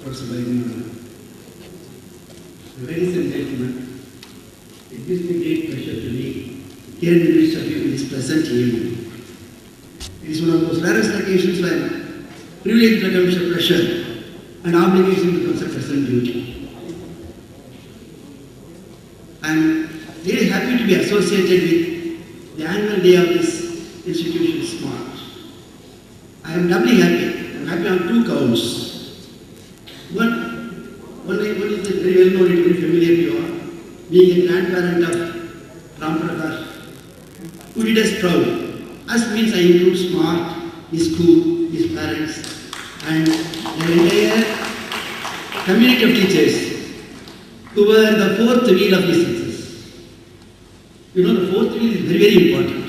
Ladies and gentlemen, it gives me great pleasure to be here in the midst of you in this present evening. It is one of those rarest occasions when privilege becomes a pleasure and obligation becomes a present duty. I am really happy to be associated with the annual day of this institution, SMART. I am doubly happy. I am happy on two counts. One is very well known, it is very familiar to you all. Being a grandparent of Ramprakash, who did us proud. As means I include SMART, his school, his parents, and the entire community of teachers who were the fourth wheel of his success. You know, the fourth wheel is very, very important.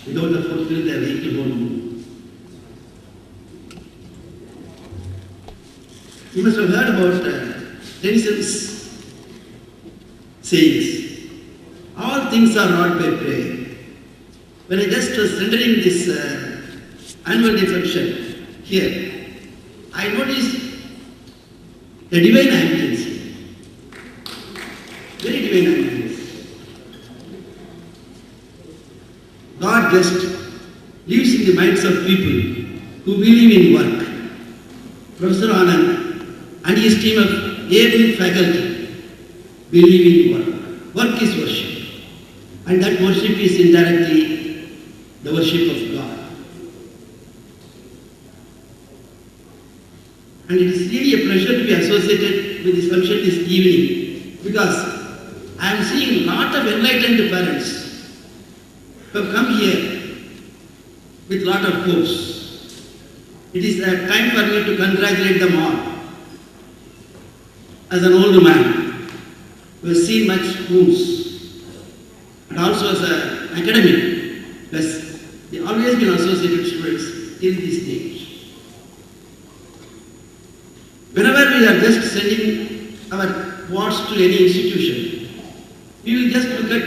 Without the fourth wheel, the vehicle won't move. You must have heard about Tennyson's sayings. All things are wrought by prayer. When I just was rendering this annual day function here, I noticed the divine ambience here. Very divine ambience. God just lives in the minds of people who believe in work. Professor Anand and his team of able faculty believe in work. Work is worship. And that worship is indirectly the worship of God. And it is really a pleasure to be associated with this function this evening, because I am seeing a lot of enlightened parents who have come here with a lot of hopes. It is a time for me to congratulate them all. As an old man who has seen much moves, and also as an academic who has always been associated students till this stage. Whenever we are just sending our wards to any institution, we will just look at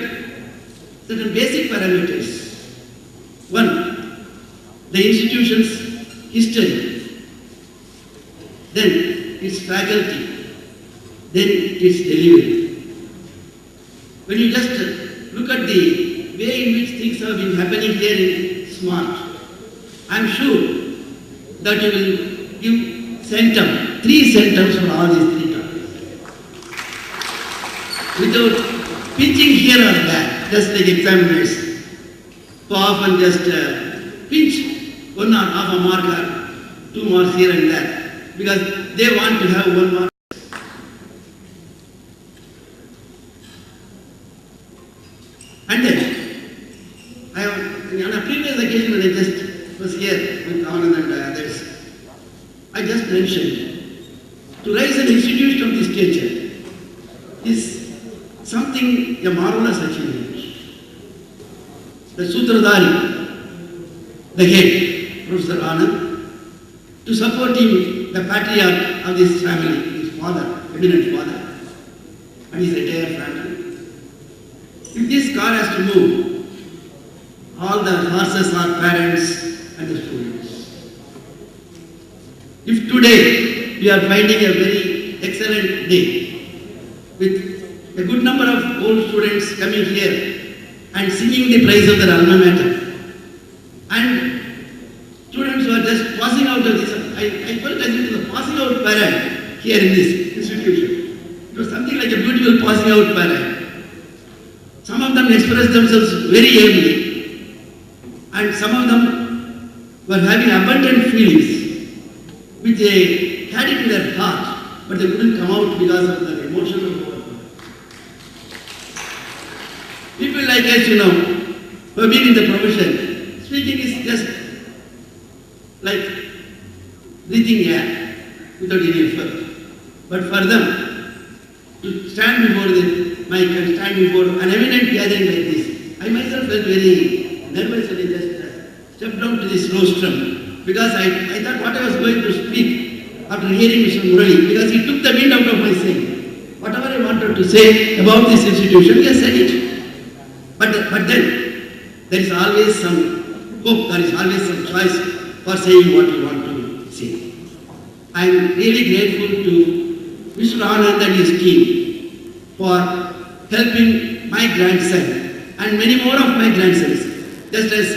certain basic parameters. One, the institution's history, then its faculty, then its delivery. When you just look at the way in which things have been happening here in SMART, I am sure that you will give centum, 3 centums for all these 3 topics. Without pinching here or there, just like examiners, who often just pinch 1 or half a mark or 2 marks here and there, because they want to have 1 mark. And then, on a previous occasion when I just was here with Anand and others, I just mentioned, to raise an institution of this nature is something, a marvelous achievement. The Sutradhari, the head, Professor Anand, to support him, the patriarch of this family, his father, eminent father, and his entire family. If this car has to move, all the horses are parents and the students. If today we are finding a very excellent day with a good number of old students coming here and singing the praise of their alma mater, and students who are just passing out of this, I felt as if it was a passing out parade here in this institution. It was something like a beautiful passing out parade. Some of them expressed themselves very ably, and some of them were having abundant feelings which they had it in their heart, but they couldn't come out because of the emotional overflow. People like us, you know, who have been in the profession, speaking is just like breathing air without any effort. But for them to stand before the mic and stand before an eminent gathering like this, I myself felt very nervous when I just stepped down to this rostrum, because I thought what I was going to speak after hearing Mr. Murali, because he took the wind out of my saying. Whatever I wanted to say about this institution, he has said it. But then, there is always some hope, there is always some choice for saying what you want to say. I am really grateful to Mr. Anand and his team for helping my grandson and many more of my grandsons. Just as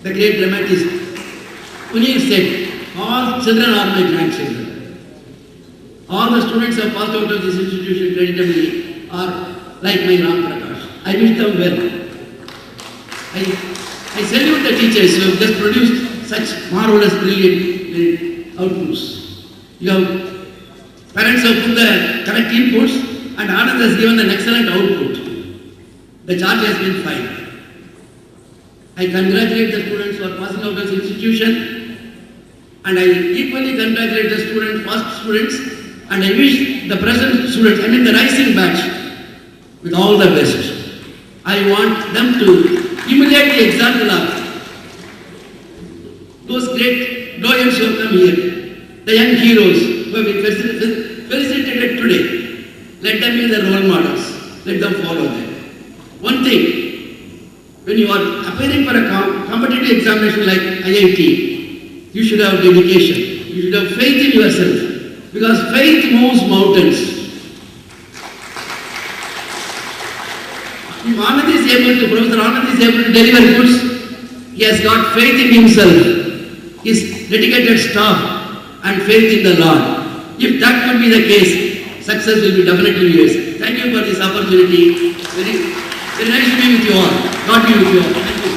the great dramatist Punir said, all children are my grandchildren. All the students who have passed out of this institution creditably are like my Ramprakash. I wish them well. I salute the teachers who have just produced such marvelous, brilliant outputs. You have parents have put the correct inputs and Anand has given an excellent output. The charge has been fine. I congratulate the students who are passing out of this institution and I equally congratulate the past students and I wish the present students, the rising batch, with all the best. I want them to emulate the example of those great lawyers who have come here, the young heroes who have been felicitated today. Let them be the role models. Let them follow them. One thing, when you are appearing for a competitive examination like IIT, you should have dedication. You should have faith in yourself because faith moves mountains. If Anand is able to, Professor Anand is able to deliver goods, he has got faith in himself, his dedicated staff and faith in the Lord. If that could be the case, success will be definitely yours. Thank you for this opportunity. Very nice to be with you all. God be with you all. Thank you.